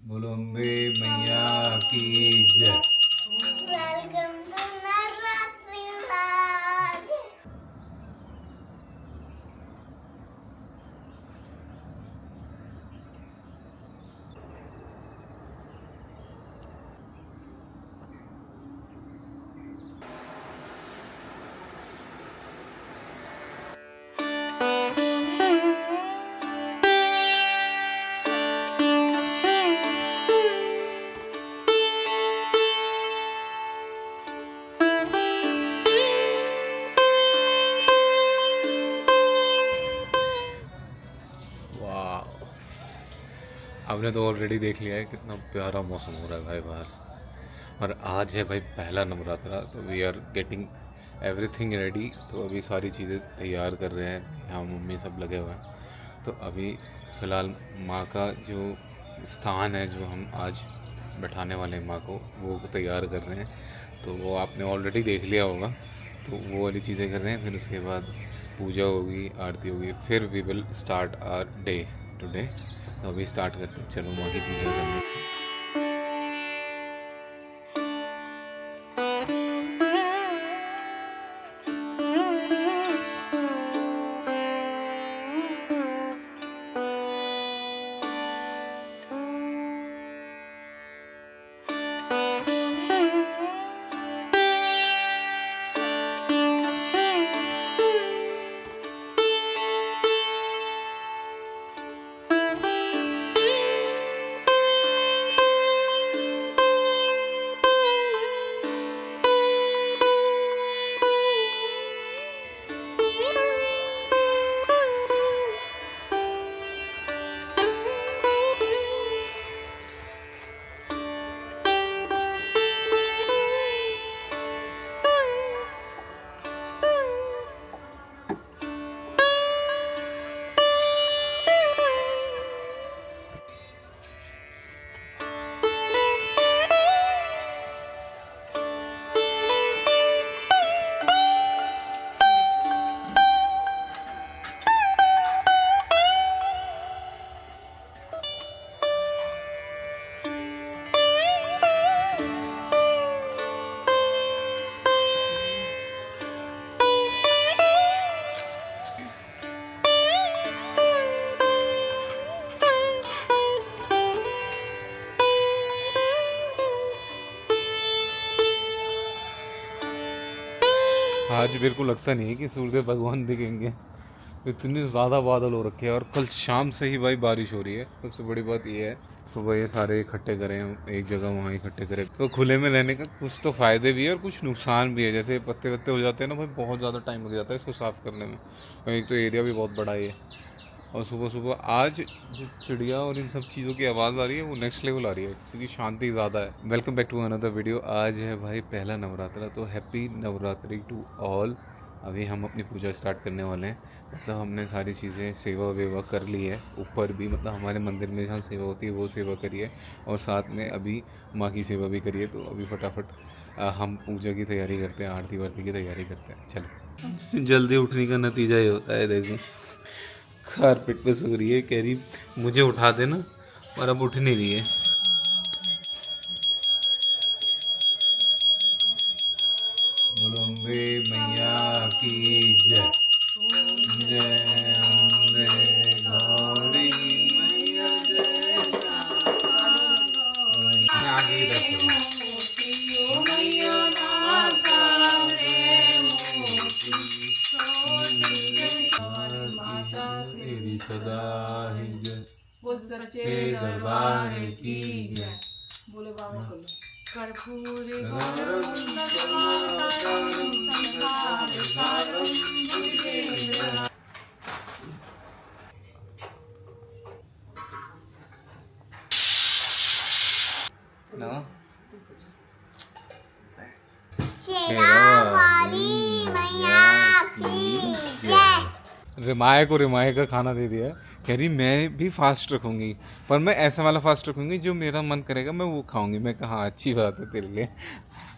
बोलो अम्बे मैया की जय। Welcome to Navratri vlog. वाह, आपने तो ऑलरेडी देख लिया है कितना प्यारा मौसम हो रहा है भाई बाहर। और आज है भाई पहला नवरात्रा, तो we are getting everything ready. तो अभी सारी चीज़ें तैयार कर रहे हैं, यहाँ मम्मी सब लगे हुए हैं। तो अभी फ़िलहाल माँ का जो स्थान है, जो हम आज बैठाने वाले हैं माँ को, वो तैयार कर रहे हैं। तो वो आपने ऑलरेडी देख लिया होगा। तो वो वाली चीज़ें कर रहे हैं, फिर उसके बाद पूजा होगी, आरती होगी, फिर we will start our day today. तो अभी स्टार्ट करते हैं, चलो माँ की पूजा करने। आज मेरे को लगता नहीं है कि सूर्य भगवान दिखेंगे, इतनी ज़्यादा बादल हो रखे हैं। और कल शाम से ही भाई बारिश हो रही है। सबसे बड़ी बात ये है, सुबह ये सारे इकट्ठे करें हम एक जगह, वहाँ इकट्ठे करें। तो खुले में रहने का कुछ तो फ़ायदे भी है और कुछ नुकसान भी है। जैसे पत्ते वत्ते हो जाते हैं ना भाई, बहुत ज़्यादा टाइम लग जाता है इसको साफ़ करने में। और एक तो एरिया भी बहुत बड़ा है। और सुबह सुबह आज जो चिड़िया और इन सब चीज़ों की आवाज़ आ रही है, वो नेक्स्ट लेवल आ रही है, क्योंकि शांति ज़्यादा है। Welcome back to another video. आज है भाई पहला नवरात्रा, तो हैप्पी नवरात्रि टू ऑल। अभी हम अपनी पूजा स्टार्ट करने वाले हैं। मतलब हमने सारी चीज़ें सेवा वेवा कर ली है, ऊपर भी मतलब हमारे मंदिर में जहाँ सेवा होती है वो सेवा करिए, और साथ में अभी माँ की सेवा भी करिए। तो अभी फटाफट हम पूजा की तैयारी करते हैं, आरती वारती की तैयारी करते हैं। चलो, जल्दी उठने का नतीजा ये होता है। देखो, कारपेट पे सो रही है, कह रही मुझे उठा देना, और अब उठ नहीं रही है। बोलो अम्बे मैया की जय। जय अम्बे गौरी मैया जय। आगे तेरी सदा ही जय। बोल सच्चे दरबार की जय। बोले बाबा बोलो कर्पूर ना शेरा वाली मैया की जय। रिमाय को रिमाय का खाना दे दिया है। कह रही मैं भी फास्ट रखूंगी, पर मैं ऐसा वाला फास्ट रखूंगी जो मेरा मन करेगा मैं वो खाऊंगी। मैं कहा अच्छी बात है तेरे लिए।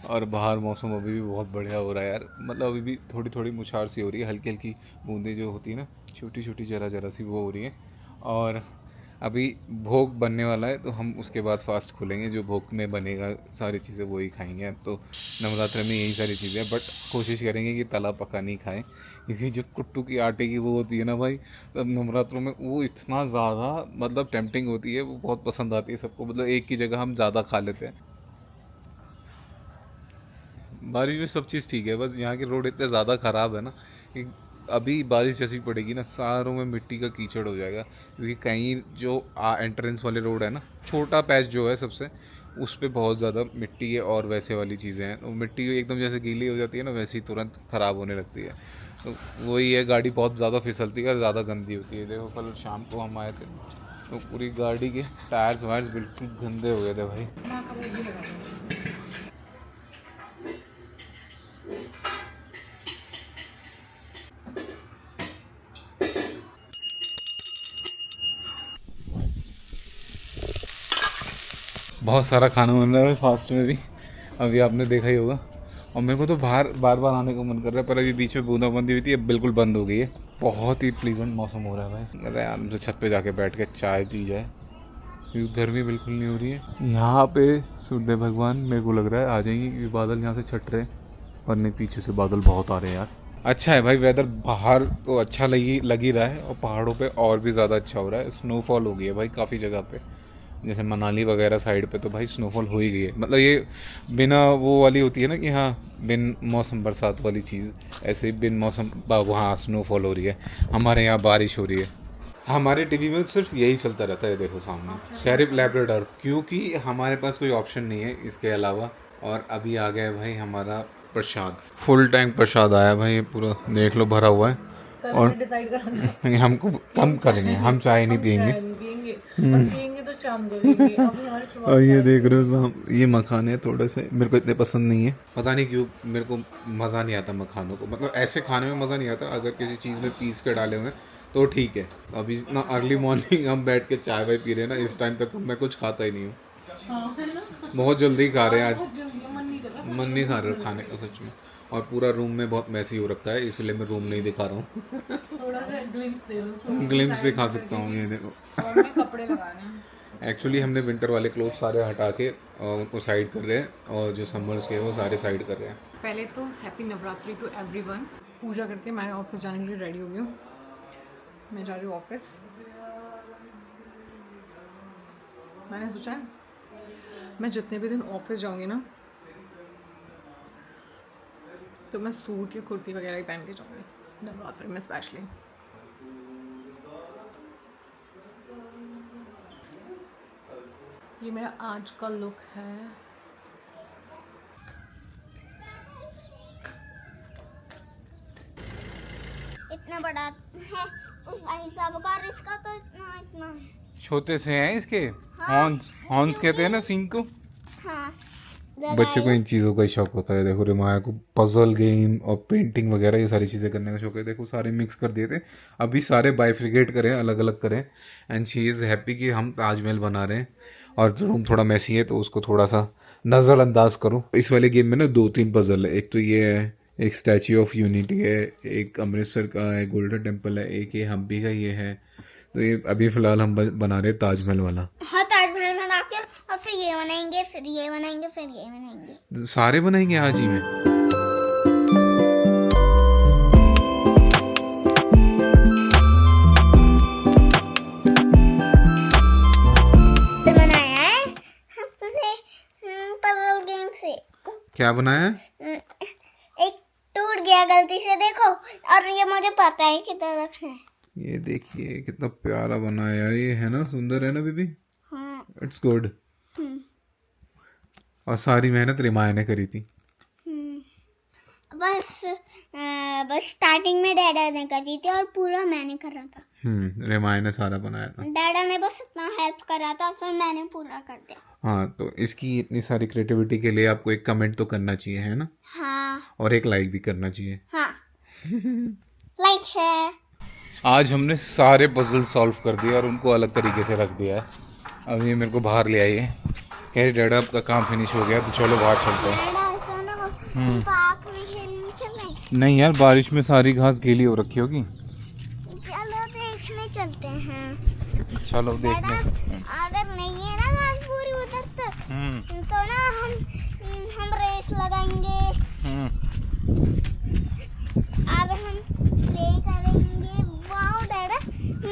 और बाहर मौसम अभी भी बहुत बढ़िया हो रहा है यार। मतलब अभी भी थोड़ी थोड़ी मुछार सी हो रही है, हल्की हल्की बूंदें जो होती है ना, छोटी छोटी जरा जरा सी, वो हो रही है। और अभी भोग बनने वाला है तो हम उसके बाद फास्ट खोलेंगे। जो भोग में बनेगा सारी चीज़ें वही खाएंगे। अब तो नवरात्र में यही सारी चीज़ें, बट कोशिश करेंगे कि तला पका नहीं खाएं, क्योंकि जो कुट्टू की आटे की वो होती है ना भाई, तब नवरात्रों में वो इतना ज़्यादा मतलब टेम्पटिंग होती है, वो बहुत पसंद आती है सबको। मतलब एक की जगह हम ज़्यादा खा लेते हैं। बारिश में सब चीज़ ठीक है, बस यहाँ के रोड इतने ज़्यादा ख़राब है ना कि अभी बारिश जैसी पड़ेगी ना सारों में मिट्टी का कीचड़ हो जाएगा। क्योंकि कहीं जो एंट्रेंस वाले रोड है ना, छोटा पैच जो है सबसे, उस पर बहुत ज़्यादा मिट्टी है और वैसे वाली चीज़ें हैं। तो मिट्टी एकदम जैसे गीली हो जाती है ना, वैसे ही तुरंत ख़राब होने लगती है। तो वही है, गाड़ी बहुत ज़्यादा फिसलती है और ज़्यादा गंदी होती है। देखो कल शाम को हम आए थे तो पूरी गाड़ी के टायर्स वायर्स बिल्कुल गंदे हो गए थे भाई। बहुत सारा खाना बन रहा है फास्ट में भी, अभी आपने देखा ही होगा। और मेरे को तो बाहर बार बार आने का मन कर रहा है, पर अभी बीच में बूंदाबांदी हुई थी, अब बिल्कुल बंद हो गई है। बहुत ही प्लीजेंट मौसम हो रहा है भाई। अरे आराम से छत पे जाके बैठ के चाय पी जाए, क्योंकि गर्मी बिल्कुल नहीं हो रही है। यहाँ पे सूर्य भगवान मेरे को लग रहा है आ जाएंगे, क्योंकि बादल यहाँ से छट रहे हैं, पर नहीं पीछे से बादल बहुत आ रहे हैं यार। अच्छा है भाई, वेदर बाहर तो अच्छा लग ही रहा है, और पहाड़ों पे और भी ज़्यादा अच्छा हो रहा है। स्नोफॉल हो गई है भाई काफ़ी जगह पे, जैसे मनाली वगैरह साइड पे तो भाई स्नोफॉल हो ही गई है। मतलब ये बिना वो वाली होती है ना कि हाँ बिन मौसम बरसात वाली चीज़, ऐसे ही बिन मौसम वहाँ स्नोफॉल हो रही है। हमारे यहाँ बारिश हो रही है। हमारे टीवी में सिर्फ यही चलता रहता है, देखो सामने शेरिफ लैब्राडोर, क्योंकि हमारे पास कोई ऑप्शन नहीं है इसके अलावा। और अभी आ गया है भाई हमारा प्रसाद, फुल टैंक प्रसाद आया भाई, ये पूरा देख लो भरा हुआ है। और डिसाइड करना हमको कम करेंगे, हम चाय नहीं पियेंगे, पियेंगे तो शाम को पियेंगे। अभी हमारी शुरुआत और ये देख रहे हो साहब, ये मखाने थोड़े से मेरे को इतने पसंद नहीं है, पता नहीं क्यों मेरे को मज़ा नहीं आता मखानों को। मतलब ऐसे खाने में मज़ा नहीं आता, अगर किसी चीज़ में पीस के डाले हुए तो ठीक है। अभी इतना अर्ली मॉर्निंग हम बैठ के चाय वाय पी रहे हैं ना, इस टाइम तक तो मैं कुछ खाता ही नहीं हूँ। बहुत जल्दी खा रहे हैं आज, मन नहीं खा रहे खाने का सच में। और पूरा रूम में बहुत मैसी हो रखा है, इसलिए मैं रूम नहीं दिखा रहा हूँ। थोड़ा सा ग्लिम्स दे दो, ग्लिम्स दिखा सकता हूँ, ये देखो। और मैं कपड़े लगाने हैं। एक्चुअली हमने विंटर वाले क्लोथ सारे हटा के और उनको साइड कर रहे हैं, और जो समर्स के वो सारे साइड कर रहे हैं। पहले तो हैप्पी नवरात्रि टू एवरीवन। पूजा करके मैं ऑफिस जाने के लिए रेडी हो गई हूँ। मैं जा रही हूँ ऑफिस। मैंने सोचा है मैं जितने भी दिन ऑफिस जाऊँगी ना, तो मैं सूट या कुर्ती वगैरह ही पहन के जाऊँगी नवरात्रि में स्पेशली। ये मेरा आज का लुक है। इतना बड़ा है उस भाई साहब का, और इसका तो इतना है। छोटे से हैं इसके हॉर्न्स, हॉर्न्स कहते हैं ना सिंह को। हाँ बच्चे को इन चीज़ों का ही शौक होता है। देखो रिमाया को पजल गेम और पेंटिंग वगैरह ये सारी चीज़ें करने का शौक है। देखो सारे मिक्स कर दिए थे, अभी सारे बाइफ्रिकेट करें, अलग अलग करें। एंड शी इज़ हैप्पी कि हम ताजमहल बना रहे हैं। और रूम थोड़ा मैसी है तो उसको थोड़ा सा नज़रअंदाज करो। इस वाले गेम में ना 2-3 पजल है। एक तो ये है, एक स्टैच्यू ऑफ यूनिटी है, एक अमृतसर का है गोल्डन टेम्पल है, एक ये हम्पी का ये है। तो ये अभी फ़िलहाल हम बना रहे हैं ताजमहल वाला। हाँ ताजमहल बना के और फिर ये बनाएंगे, फिर ये बनाएंगे, फिर ये बनाएंगे। सारे बनाएंगे आज ही में। बनाया है हमने पजल गेम से। क्या बनाया है? एक टूट गया गलती से, देखो। और ये मुझे पता है कितना रखना है। ये देखिए कितना प्यारा बना है यार, ये है ना, सुंदर है ना बेबी। हाँ। It's good. और सारी मेहनत रिमाया ने करी थी। बस स्टार्टिंग में डैडा ने करी थी और पूरा मैंने करा था। रिमाया ने सारा बनाया था। डैडा ने बस इतना हेल्प करा था, फिर मैंने पूरा कर दिया। हाँ, तो इसकी इतनी सारी क्रिएटिविटी के लिए आपको एक कमेंट तो करना चाहिए, है ना? हाँ। और एक लाइक भी करना चाहिए। हाँ। Like share. आज हमने सारे पजल सॉल्व कर दिए और उनको अलग तरीके से रख दिया है। अब ये मेरे को बाहर ले आई है, कह रही डैडा आपका काम फिनिश हो गया तो चलो बाहर चलते हैं। पार्क में खेलने चलें? नहीं यार, बारिश में सारी घास गीली हो रखी होगी। चलो देखने चलते हैं। चलो देखने से। अगर नहीं है ना घास पूरी उधर तक तो ना हम रेस लगाएंगे। अब हम प्ले करेंगे। वाओ डैडा,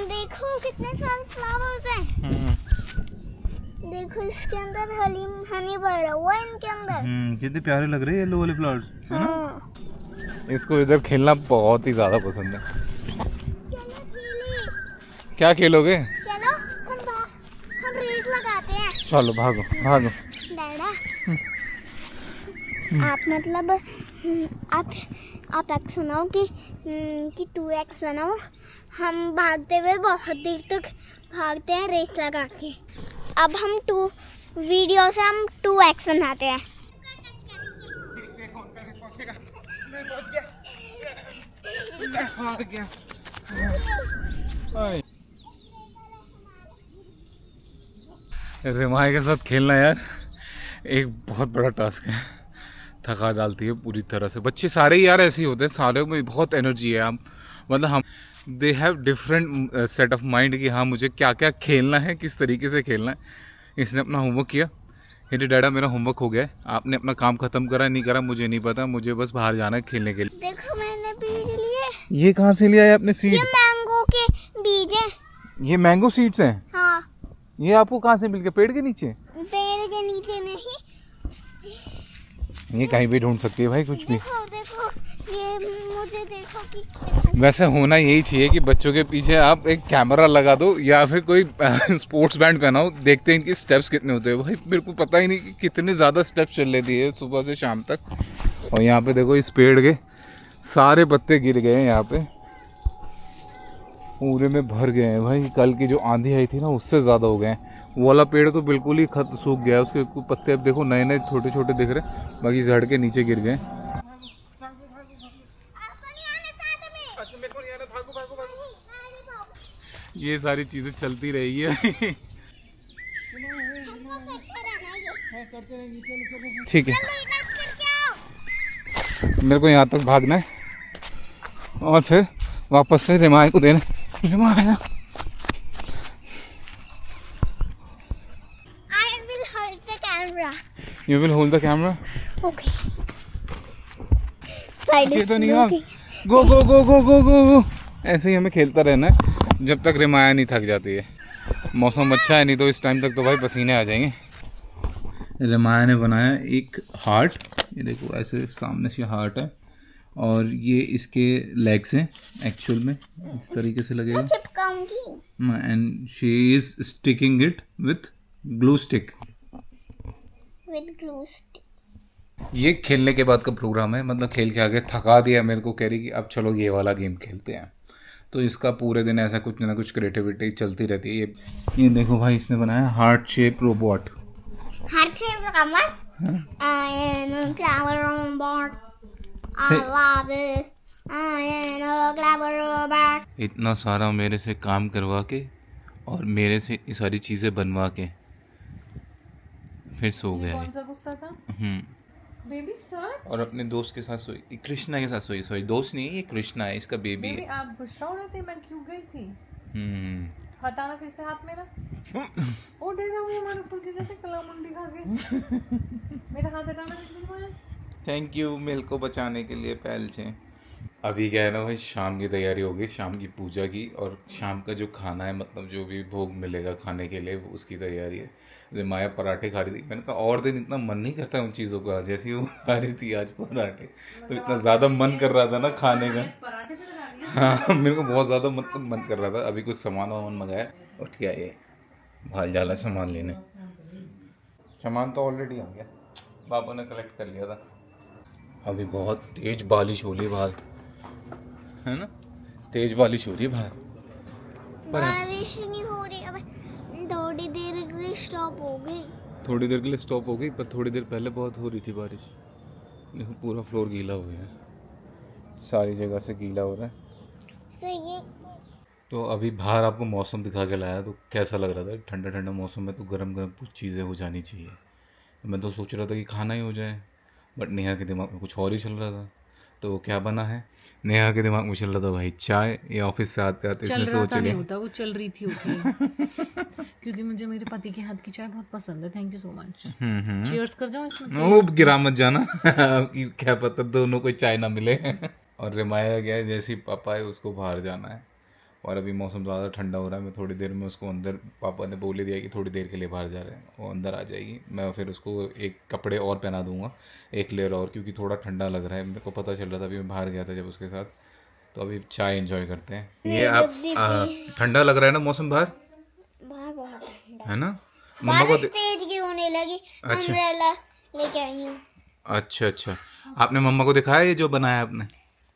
देखो कितने सारे फ्लावर्स हैं। देखो इसके अंदर हनी भरा हुआ है इनके अंदर। कितने प्यारे लग रहे हैं येलो वाले फ्लावर्स, है ना? हाँ। इसको इधर खेलना बहुत ही ज्यादा पसंद है। चलो खेली। क्या खेलोगे? चलो हम रेस लगाते हैं। चलो भागो भागो। डैडा आप मतलब आप एक्स बनाओ कि 2x बनाओ। हम भागते हुए बहुत देर तक भागते हैं रेस लगा के। अब हम वीडियो से हम 2x बनाते हैं। रिमाई के साथ खेलना यार एक बहुत बड़ा टास्क है, थका डालती है पूरी तरह से। बच्चे सारे ही यार ऐसे ही होते हैं, सारे में बहुत एनर्जी है। हम they have different set of mind कि हाँ मुझे क्या क्या खेलना है, किस तरीके से खेलना है। इसने अपना होमवर्क किया, कहते डैडा मेरा होमवर्क हो गया है, आपने अपना काम खत्म करा नहीं करा मुझे नहीं पता, मुझे बस बाहर जाना है खेलने के लिए। देखो मैंने बीज लिए। ये कहाँ से लिया है आपने सीड? ये मैंगो के बीज हैं। ये मैंगो सीड्स हैं? हाँ। ये आपको कहाँ से मिल गए? पेड़ के नीचे? पेड़ के नीचे नहीं, ये कहीं भी ढूंढ सकती है भाई कुछ भी। देखो देखो ये मुझे देखो कि वैसे होना यही चाहिए कि बच्चों के पीछे आप एक कैमरा लगा दो या फिर कोई स्पोर्ट्स बैंड पहनाओ, देखते हैं इनके स्टेप्स कितने होते हैं। भाई मेरे को पता ही नहीं कि कितने ज़्यादा स्टेप्स चल लेती है सुबह से शाम तक। और यहाँ पे देखो इस पेड़ के सारे पत्ते गिर गए हैं, यहाँ पे पूरे में भर गए हैं भाई। कल की जो आंधी आई थी ना उससे ज़्यादा हो गए हैं। वो वाला पेड़ तो बिल्कुल ही सूख गया है, उसके पत्ते अब देखो नए नए छोटे छोटे दिख रहे हैं, बाकी झड़ के नीचे गिर गए। ये सारी चीजें चलती रही है। ठीक है, मेरे को यहाँ तक भागना है और फिर वापस से रिमाई को देना। रिमाई You will hold the camera? Okay. ये तो नहीं होगा। गो गो गो गो गो गो गो। ऐसे ही हमें खेलता रहना है जब तक रिमाया नहीं थक जाती है। मौसम अच्छा है, नहीं तो इस टाइम तक तो भाई पसीने आ जाएंगे। रिमाया ने बनाया एक हार्ट, ये देखो ऐसे सामने से हार्ट है और ये इसके लेग्स हैं एक्चुअल में, इस तरीके से लगेगा। चिपकाऊंगी। And she is sticking it with glue stick. ये खेलने के बाद का प्रोग्राम है, मतलब खेल के आगे थका दिया मेरे को, कह रही कि अब चलो ये वाला गेम खेलते हैं। तो इसका पूरे दिन ऐसा कुछ ना कुछ क्रिएटिविटी चलती रहती है। ये देखो भाई इसने बनाया heart shape robot. Heart shape robot? I am a clever robot. I love it. I am a clever robot. इतना सारा मेरे से काम करवा के और मेरे से ये सारी चीज़ें बनवा के फिर सो गया है। कौन सा गुस्सा था? बेबी सच? और अपने दोस्त के साथ सोई, कृष्णा के साथ सोई। सॉरी दोस्त नहीं है, ये कृष्णा है, इसका बेबी है। आप गुस्सा हो रहे थे मैं क्यों गई थी? हटाना फिर से हाथ मेरा। ओ डेगा वो हमारे ऊपर गिर जाते कला मुंडी खा के। मेरा हाथ हटाना फिर से हुआ। थैंक यू मेल को बचाने के लिए पहल से। अभी क्या है ना भाई, शाम की तैयारी हो गई, शाम की पूजा की, और शाम का जो खाना है मतलब जो भी भोग मिलेगा खाने के लिए वो उसकी तैयारी है। माया पराठे खा रही थी, मैंने कहा और दिन इतना मन नहीं करता उन चीज़ों का, जैसी वो खा रही थी आज पराठे तो इतना ज़्यादा मन कर रहा था ना खाने का। हाँ मेरे को बहुत ज़्यादा मतलब मन कर रहा था। अभी कुछ सामान वामान मंगाया और क्या ये भाल जाला सामान लेने। सामान तो ऑलरेडी आ गया, पापा ने कलेक्ट कर लिया था। अभी बहुत तेज बारिश हो रही है बाहर, है ना, तेज बारिश हो रही है बाहर। बारिश नहीं हो रही, अब थोड़ी देर के लिए स्टॉप हो गई। थोड़ी देर के लिए स्टॉप हो गई, पर थोड़ी देर पहले बहुत हो रही थी बारिश। देखो पूरा फ्लोर गीला हो गया है, सारी जगह से गीला हो रहा है। सही है। तो अभी बाहर आपको मौसम दिखा के लाया तो कैसा लग रहा था? ठंडा ठंडा मौसम में तो गरम गरम कुछ चीज़ें हो जानी चाहिए। मैं तो सोच रहा था कि खाना ही हो जाए, बट नेहा के दिमाग में कुछ और ही चल रहा था। तो क्या बना है, नेहा के दिमाग में चल रहा था भाई चाय, ये ऑफिस से आते आते इसने सोच नहीं लिया। होता, वो चल रही थी होती है। क्योंकि मुझे मेरे पति के हाथ की चाय बहुत पसंद है। Thank you so much. Cheers कर जाओ इसमें। ओ गिरा मत जाना कि क्या पता दोनों को चाय ना मिले। और रिमाया गया है, जैसे ही पापा है उसको बाहर जाना है, और अभी मौसम ज़्यादा ठंडा हो रहा है। मैं थोड़ी देर में उसको अंदर, पापा ने बोल ही दिया कि थोड़ी देर के लिए बाहर जा रहे हैं, वो अंदर आ जाएगी। मैं फिर उसको एक कपड़े और पहना दूंगा, एक लेयर और, क्योंकि थोड़ा ठंडा लग रहा है। मेरे को पता चल रहा था, अभी मैं बाहर गया था जब उसके साथ। तो अभी चाय एंजॉय करते हैं। ये आप ठंडा लग रहा है ना मौसम बाहर, बाहर बहुत ठंडा है ना? मम्मा को बारिश तेज की होने लगी। अम्ब्रेला लेके आई हूँ। अच्छा अच्छा, आपने मम्मा को दिखाया ये जो बनाया आपने?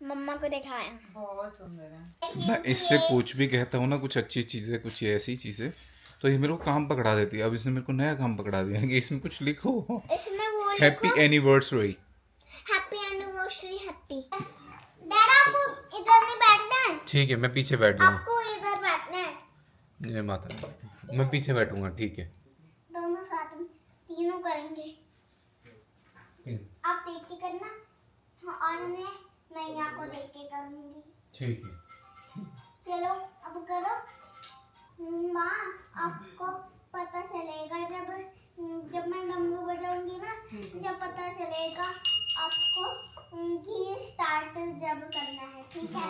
मम्मा को दिखाया। बहुत सुंदर है। मैं इससे कुछ भी कहता हूँ ना, कुछ अच्छी चीज़ें, कुछ ऐसी चीज़ें, तो ये मेरे को काम पकड़ा देती है। अब इसने मेरे को नया काम पकड़ा दिया है कि इसमें कुछ लिखो, इसमें वो happy anniversary. Happy anniversary happy. Dad आपको इधर नहीं बैठना है, ठीक है, मैं पीछे बैठ जाऊँ। आपको इधर बैठना है। जय माता, मैं पीछे बैठूंगा, ठीक है। दोनों साथ में तीनों करेंगे। आप देख के करना। हाँ, और मैं यहाँ को देख के करूँगी। ठीक है। चलो अब करो। माँ आपको पता चलेगा जब मैं डमरू बजाऊंगी ना, जब पता चलेगा आपको कि ये स्टार्ट जब करना है। ठीक है?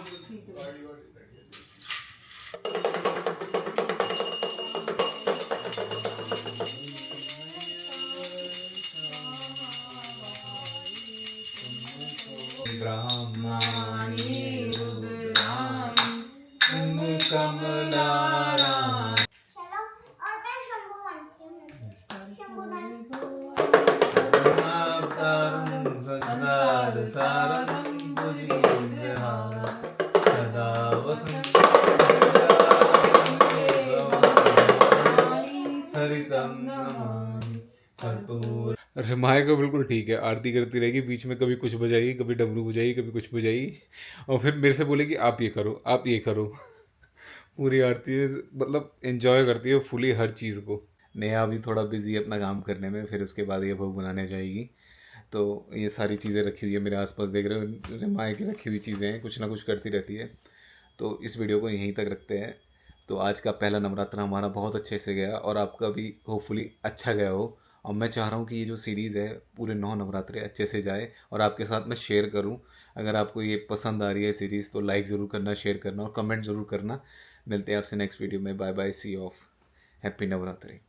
चलो और मैं शंभू बनती हूँ। शंभू बन रिमाया को बिल्कुल ठीक है, आरती करती रहेगी, बीच में कभी कुछ बजाएगी, कभी डमरू बजाएगी, कभी कुछ बजाएगी, और फिर मेरे से बोलेगी आप ये करो, आप ये करो। पूरी आरती में मतलब एंजॉय करती है फुली हर चीज़ को। नेहा अभी थोड़ा बिजी है अपना काम करने में, फिर उसके बाद ये भोग बनाने जाएगी। तो ये सारी चीज़ें रखी हुई है मेरे आसपास, देख रहे हो, रिमाया की रखी हुई चीज़ें हैं, कुछ ना कुछ करती रहती है। तो इस वीडियो को यहीं तक रखते हैं। तो आज का पहला नवरात्र हमारा बहुत अच्छे से गया, और आपका भी होपफुली अच्छा गया हो। और मैं चाह रहा हूँ कि ये जो सीरीज़ है पूरे 9 नवरात्रे अच्छे से जाए, और आपके साथ मैं शेयर करूँ। अगर आपको ये पसंद आ रही है सीरीज़ तो लाइक ज़रूर करना, शेयर करना और कमेंट ज़रूर करना। मिलते हैं आपसे नेक्स्ट वीडियो में। Bye bye, see off, happy Navratri.